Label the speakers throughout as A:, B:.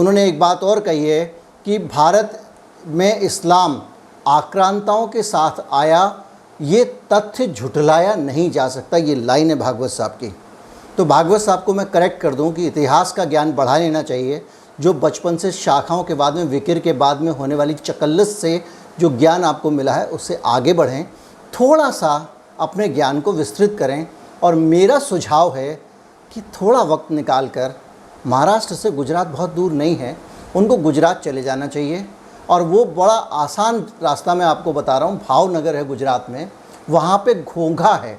A: उन्होंने एक बात और कही है कि भारत में इस्लाम आक्रांताओं के साथ आया, ये तथ्य झुठलाया नहीं जा सकता। ये लाइन है भागवत साहब की। तो भागवत साहब को मैं करेक्ट कर दूं कि इतिहास का ज्ञान बढ़ा लेना चाहिए। जो बचपन से शाखाओं के बाद में, विकिर के बाद में होने वाली चकल्लस से जो ज्ञान आपको मिला है उससे आगे बढ़ें, थोड़ा सा अपने ज्ञान को विस्तृत करें। और मेरा सुझाव है कि थोड़ा वक्त निकाल कर, महाराष्ट्र से गुजरात बहुत दूर नहीं है, उनको गुजरात चले जाना चाहिए। और वो बड़ा आसान रास्ता मैं आपको बता रहा हूँ, भावनगर है गुजरात में, वहाँ पे घोंघा है,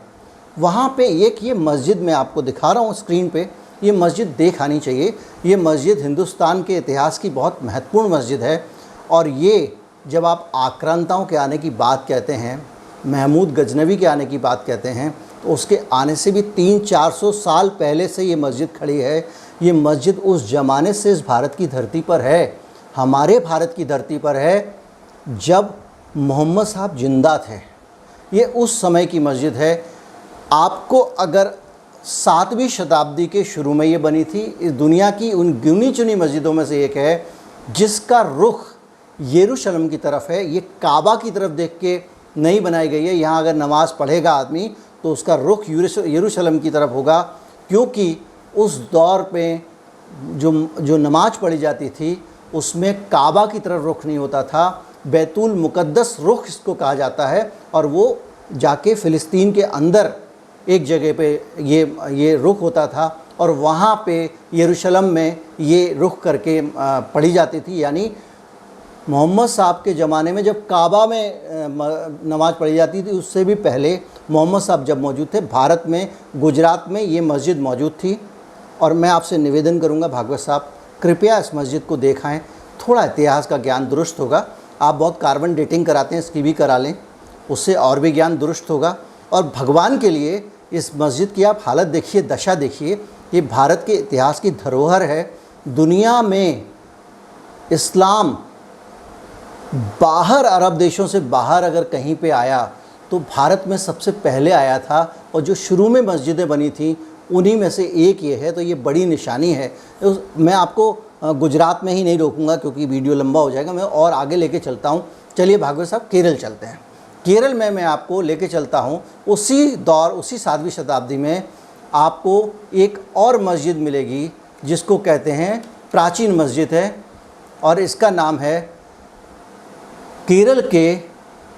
A: वहाँ पे एक ये मस्जिद मैं आपको दिखा रहा हूँ स्क्रीन पे, ये मस्जिद देख आनी चाहिए। ये मस्जिद हिंदुस्तान के इतिहास की बहुत महत्वपूर्ण मस्जिद है। और ये जब आप आक्रांताओं के आने की बात कहते हैं, महमूद गजनवी के आने की बात कहते हैं, तो उसके आने से भी 300-400 साल पहले से ये मस्जिद खड़ी है। ये मस्जिद उस ज़माने से इस भारत की धरती पर है, हमारे भारत की धरती पर है, जब मोहम्मद साहब जिंदा थे। ये उस समय की मस्जिद है। आपको अगर 7वीं शताब्दी के शुरू में ये बनी थी, इस दुनिया की उन गिनी चुनी मस्जिदों में से एक है जिसका रुख यरूशलेम की तरफ है। ये काबा की तरफ देख के नहीं बनाई गई है। यहाँ अगर नमाज़ पढ़ेगा आदमी तो उसका रुख यरूशलेम की तरफ होगा, क्योंकि उस दौर पे जो नमाज पढ़ी जाती थी उसमें काबा की तरफ रुख नहीं होता था, बैतुल मुक़द्दस रुख इसको कहा जाता है। और वो जाके फ़िलिस्तीन के अंदर एक जगह पे ये रुख होता था, और वहाँ पे यरूशलेम में ये रुख करके पढ़ी जाती थी। यानी मोहम्मद साहब के ज़माने में जब काबा में नमाज़ पढ़ी जाती थी, उससे भी पहले मोहम्मद साहब जब मौजूद थे, भारत में गुजरात में ये मस्जिद मौजूद थी। और मैं आपसे निवेदन करूँगा भागवत साहब, कृपया इस मस्जिद को देखाएं, थोड़ा इतिहास का ज्ञान दुरुस्त होगा। आप बहुत कार्बन डेटिंग कराते हैं, इसकी भी करा लें, उससे और भी ज्ञान दुरुस्त होगा। और भगवान के लिए इस मस्जिद की आप हालत देखिए, दशा देखिए। ये भारत के इतिहास की धरोहर है। दुनिया में इस्लाम बाहर, अरब देशों से बाहर अगर कहीं पे आया तो भारत में सबसे पहले आया था। और जो शुरू में मस्जिदें बनी थी उन्हीं में से एक ये है, तो ये बड़ी निशानी है। मैं आपको गुजरात में ही नहीं रोकूंगा क्योंकि वीडियो लंबा हो जाएगा, मैं और आगे लेके चलता हूँ। चलिए भागवत साहब, केरल चलते हैं। केरल में मैं आपको लेके चलता हूँ उसी दौर, उसी 7वीं शताब्दी में आपको एक और मस्जिद मिलेगी जिसको कहते हैं प्राचीन मस्जिद है, और इसका नाम है, केरल के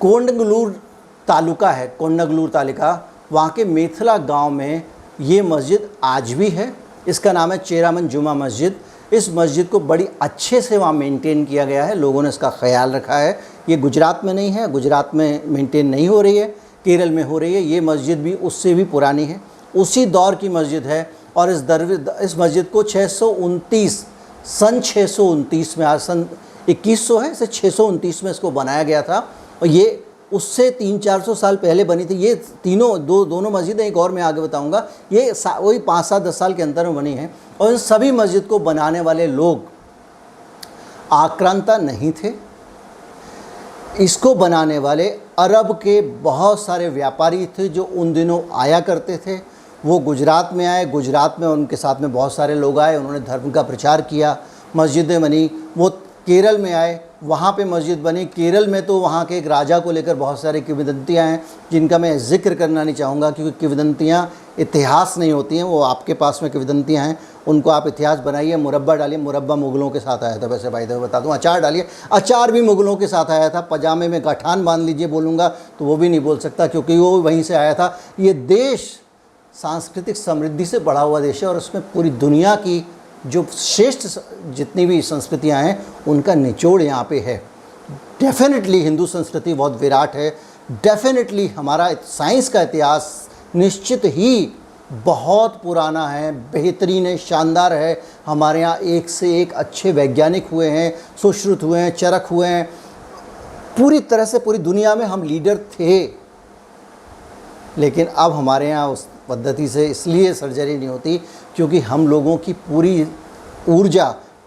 A: कोंडगलूर तालुका है, कोंडगलूर तालुका, वहाँ के मेथला गांव में ये मस्जिद आज भी है। इसका नाम है चेरामन जुमा मस्जिद। इस मस्जिद को बड़ी अच्छे से वहाँ मेंटेन किया गया है, लोगों ने इसका ख्याल रखा है। ये गुजरात में नहीं है, गुजरात में मेंटेन नहीं हो रही है, केरल में हो रही है। ये मस्जिद भी उससे भी पुरानी है, उसी दौर की मस्जिद है। और इस मस्जिद को 629 सन 629 में, आज सन 2100 है, इसे 629 में इसको बनाया गया था। और ये उससे 300-400 साल पहले बनी थी। ये दोनों मस्जिदें, एक और मैं आगे बताऊंगा, ये वही 5-7-10 साल के अंदर में बनी है। और इन सभी मस्जिद को बनाने वाले लोग आक्रांता नहीं थे। इसको बनाने वाले अरब के बहुत सारे व्यापारी थे जो उन दिनों आया करते थे। वो गुजरात में आए, गुजरात में उनके साथ में बहुत सारे लोग आए, उन्होंने धर्म का प्रचार किया, मस्जिदें बनी। वो केरल में आए, वहाँ पे मस्जिद बनी। केरल में तो वहाँ के एक राजा को लेकर बहुत सारी किंवदंतियाँ हैं जिनका मैं जिक्र करना नहीं चाहूँगा, क्योंकि किंवदंतियाँ इतिहास नहीं होती हैं, वो आपके पास में किंवदंतियाँ हैं, उनको आप इतिहास बनाइए। मुरब्बा डालिए, मुरब्बा मुग़लों के साथ आया था, वैसे भाई बता दूँ। अचार डालिए, अचार भी मुग़लों के साथ आया था। पजामे में गठान बांध लीजिए बोलूँगा तो वो भी नहीं बोल सकता, क्योंकि वो वहीं से आया था। ये देश सांस्कृतिक समृद्धि से बढ़ा हुआ देश है, और उसमें पूरी दुनिया की जो श्रेष्ठ जितनी भी संस्कृतियां हैं उनका निचोड़ यहाँ पे है। डेफिनेटली हिंदू संस्कृति बहुत विराट है। डेफिनेटली हमारा साइंस का इतिहास निश्चित ही बहुत पुराना है, बेहतरीन है, शानदार है। हमारे यहाँ एक से एक अच्छे वैज्ञानिक हुए हैं, सुश्रुत हुए हैं, चरक हुए हैं। पूरी तरह से पूरी दुनिया में हम लीडर थे। लेकिन अब हमारे यहाँ उस पद्धति से इसलिए सर्जरी नहीं होती क्योंकि हम लोगों की पूरी ऊर्जा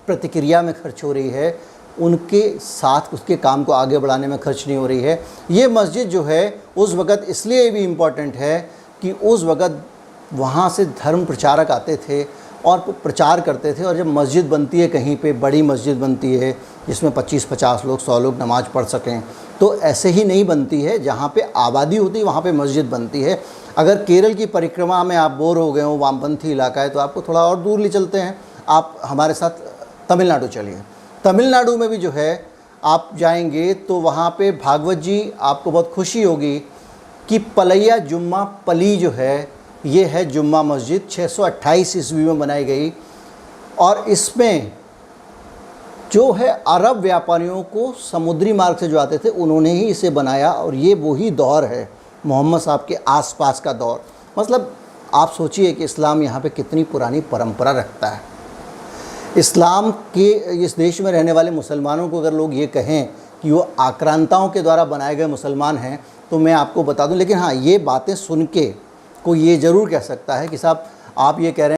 A: प्रतिक्रिया में खर्च हो रही है, उनके साथ उसके काम को आगे बढ़ाने में खर्च नहीं हो रही है। ये मस्जिद जो है उस वक़्त इसलिए भी इम्पॉर्टेंट है कि उस वक़्त वहाँ से धर्म प्रचारक आते थे और प्रचार करते थे। और जब मस्जिद बनती है कहीं पे, बड़ी मस्जिद बनती है जिसमें 25-50 लोग 100 लोग नमाज़ पढ़ सकें, तो ऐसे ही नहीं बनती है। जहाँ पे आबादी होती है वहाँ पे मस्जिद बनती है। अगर केरल की परिक्रमा में आप बोर हो गए हो, वामपंथी इलाका है, तो आपको थोड़ा और दूर ले चलते हैं, आप हमारे साथ तमिलनाडु चलिए। तमिलनाडु में भी जो है आप जाएंगे तो वहाँ पे भागवत जी, आपको बहुत खुशी होगी कि पलैया जुम्मा पली जो है, ये है जुम्मा मस्जिद, 628 ईस्वी में बनाई गई। और इसमें जो है अरब व्यापारियों को समुद्री मार्ग से जो आते थे उन्होंने ही इसे बनाया। और ये वही दौर है मोहम्मद साहब के आसपास का दौर। मतलब आप सोचिए कि इस्लाम यहाँ पे कितनी पुरानी परंपरा रखता है। इस्लाम के इस देश में रहने वाले मुसलमानों को अगर लोग ये कहें कि वो आक्रांताओं के द्वारा बनाए गए मुसलमान हैं, तो मैं आपको बता दूं। लेकिन हाँ, ये बातें सुन के कोई ये ज़रूर कह सकता है कि साहब आप ये कह रहे हैं